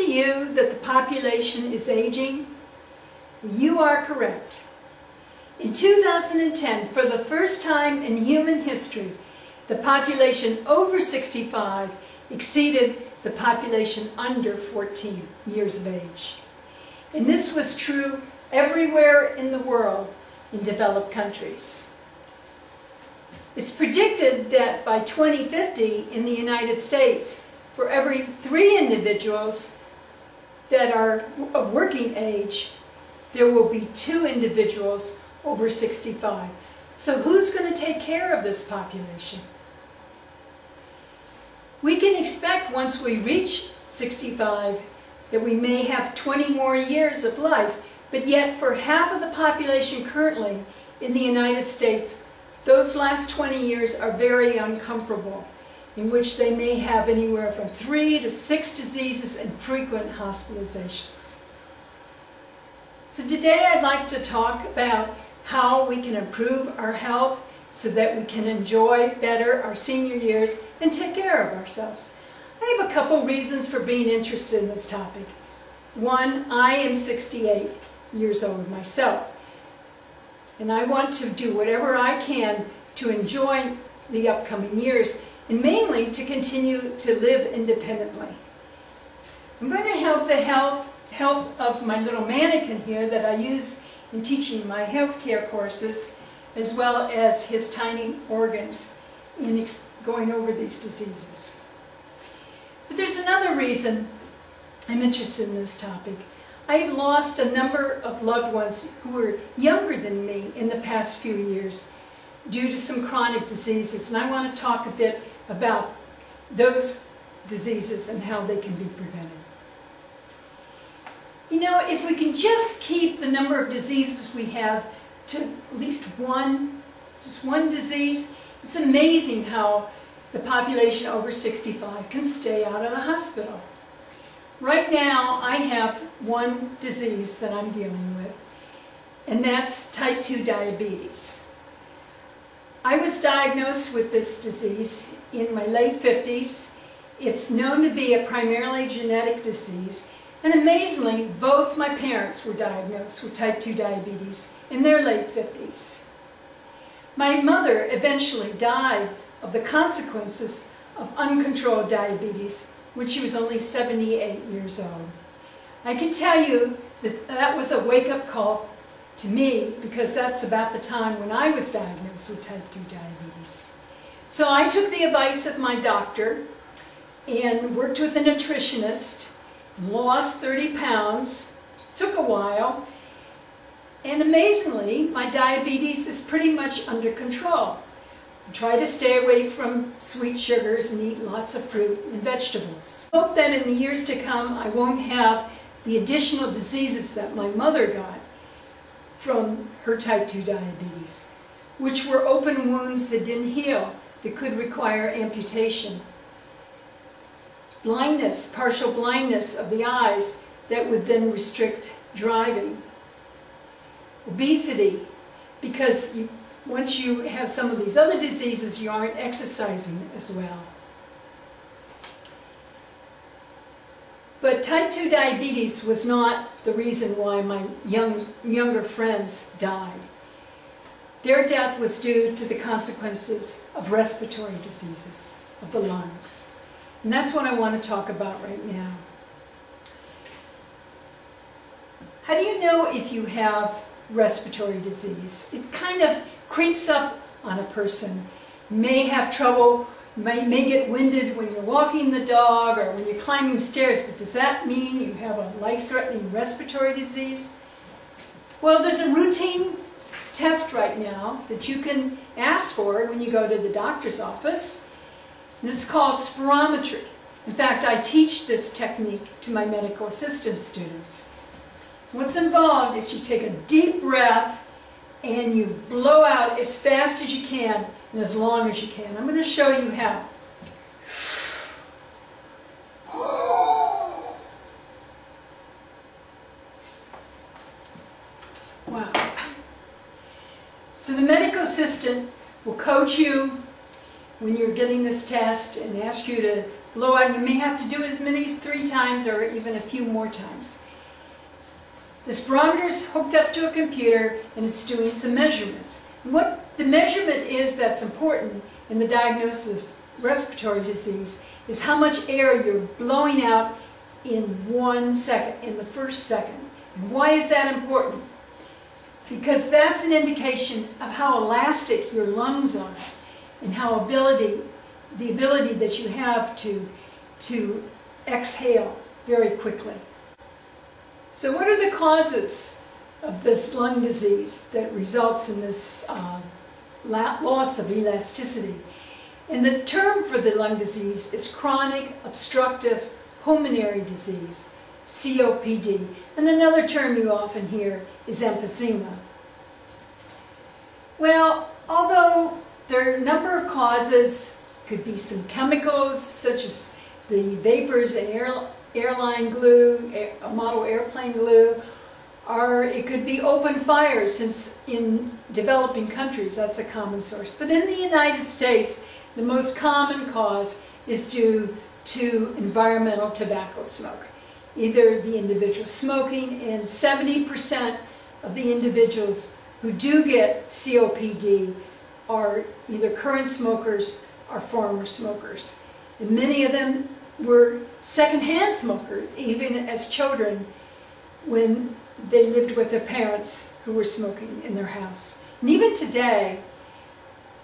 to you that the population is aging? You are correct. In 2010, for the first time in human history, the population over 65 exceeded the population under 14 years of age. And this was true everywhere in the world in developed countries. It's predicted that by 2050 in the United States, for every 3 individuals that are of working age, there will be 2 individuals over 65. So who's going to take care of this population? We can expect once we reach 65 that we may have 20 more years of life, but yet for half of the population currently in the United States, those last 20 years are very uncomfortable, in which they may have anywhere from 3 to 6 diseases and frequent hospitalizations. So today I'd like to talk about how we can improve our health so that we can enjoy better our senior years and take care of ourselves. I have a couple reasons for being interested in this topic. One, I am 68 years old myself, and I want to do whatever I can to enjoy the upcoming years, and mainly to continue to live independently. I'm going to have the help of my little mannequin here that I use in teaching my healthcare courses, as well as his tiny organs in going over these diseases. But there's another reason I'm interested in this topic. I've lost a number of loved ones who were younger than me in the past few years due to some chronic diseases, and I want to talk a bit about those diseases and how they can be prevented. You know, if we can just keep the number of diseases we have to at least just one disease, it's amazing how the population over 65 can stay out of the hospital. Right now, I have one disease that I'm dealing with, and that's type 2 diabetes. I was diagnosed with this disease in my late 50s. It's known to be a primarily genetic disease, and amazingly, both my parents were diagnosed with type 2 diabetes in their late 50s. My mother eventually died of the consequences of uncontrolled diabetes when she was only 78 years old. I can tell you that that was a wake-up call to me, because that's about the time when I was diagnosed with type 2 diabetes. So I took the advice of my doctor and worked with a nutritionist, lost 30 pounds, took a while, and amazingly, my diabetes is pretty much under control. I try to stay away from sweet sugars and eat lots of fruit and vegetables. I hope that in the years to come I won't have the additional diseases that my mother got from her type 2 diabetes, which were open wounds that didn't heal, that could require amputation. Blindness, partial blindness of the eyes that would then restrict driving. Obesity, because once you have some of these other diseases, you aren't exercising as well. But type 2 diabetes was not the reason why my younger friends died. Their death was due to the consequences of respiratory diseases of the lungs. And that's what I want to talk about right now. How do you know if you have respiratory disease? It kind of creeps up on a person. You may have trouble, may get winded when you're walking the dog or when you're climbing stairs, but does that mean you have a life-threatening respiratory disease? Well, there's a routine test right now that you can ask for when you go to the doctor's office, and it's called spirometry. In fact, I teach this technique to my medical assistant students. What's involved is you take a deep breath and you blow out as fast as you can and as long as you can. I'm going to show you how. Wow. So the medical assistant will coach you when you're getting this test and ask you to blowout. You may have to do it as many as 3 times or even a few more times. This barometer is hooked up to a computer and it's doing some measurements. And what the measurement is that's important in the diagnosis of respiratory disease is how much air you're blowing out in 1 second, in the first second. And why is that important? Because that's an indication of how elastic your lungs are and how the ability that you have to exhale very quickly. So what are the causes of this lung disease that results in this loss of elasticity? And the term for the lung disease is chronic obstructive pulmonary disease, COPD. And another term you often hear is emphysema. Well, although there are a number of causes, could be some chemicals such as the vapors in airline glue, model airplane glue, or it could be open fires, since in developing countries that's a common source. But in the United States, the most common cause is due to environmental tobacco smoke. Either the individual smoking, and 70% of the individuals who do get COPD are either current smokers or former smokers. And many of them were secondhand smokers, even as children, when they lived with their parents who were smoking in their house. And even today,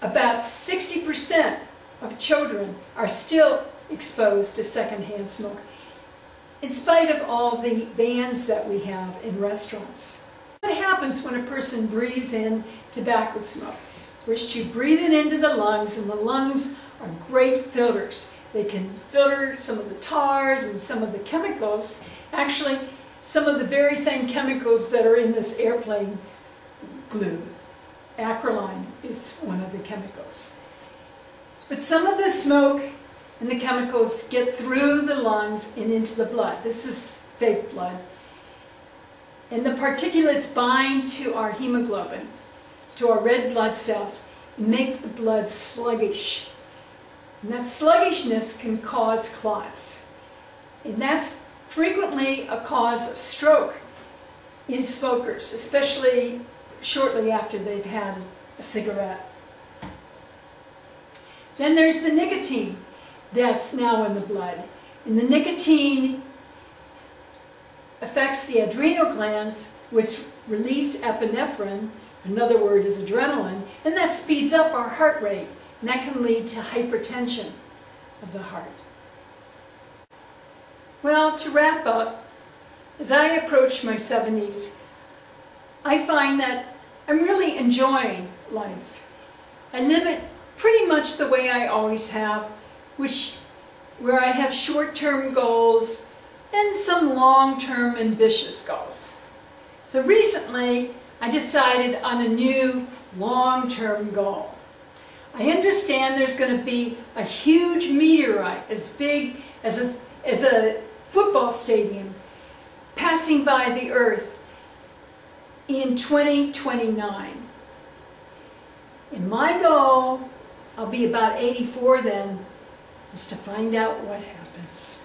about 60% of children are still exposed to secondhand smoke, in spite of all the bans that we have in restaurants. What happens when a person breathes in tobacco smoke? First, you breathe it into the lungs, and the lungs are great filters. They can filter some of the tars and some of the chemicals. Actually, some of the very same chemicals that are in this airplane glue. Acrolein is one of the chemicals. But some of the smoke and the chemicals get through the lungs and into the blood. This is fake blood. And the particulates bind to our hemoglobin, to our red blood cells, and make the blood sluggish. And that sluggishness can cause clots. And that's frequently a cause of stroke in smokers, especially shortly after they've had a cigarette. Then there's the nicotine that's now in the blood. And the nicotine affects the adrenal glands, which release epinephrine, another word is adrenaline, and that speeds up our heart rate, and that can lead to hypertension of the heart. Well, to wrap up, as I approach my 70s, I find that I'm really enjoying life. I live it pretty much the way I always have, where I have short-term goals and some long-term ambitious goals. So recently, I decided on a new long-term goal. I understand there's going to be a huge meteorite as big as a football stadium passing by the Earth in 2029. And my goal, I'll be about 84 then, is to find out what happens.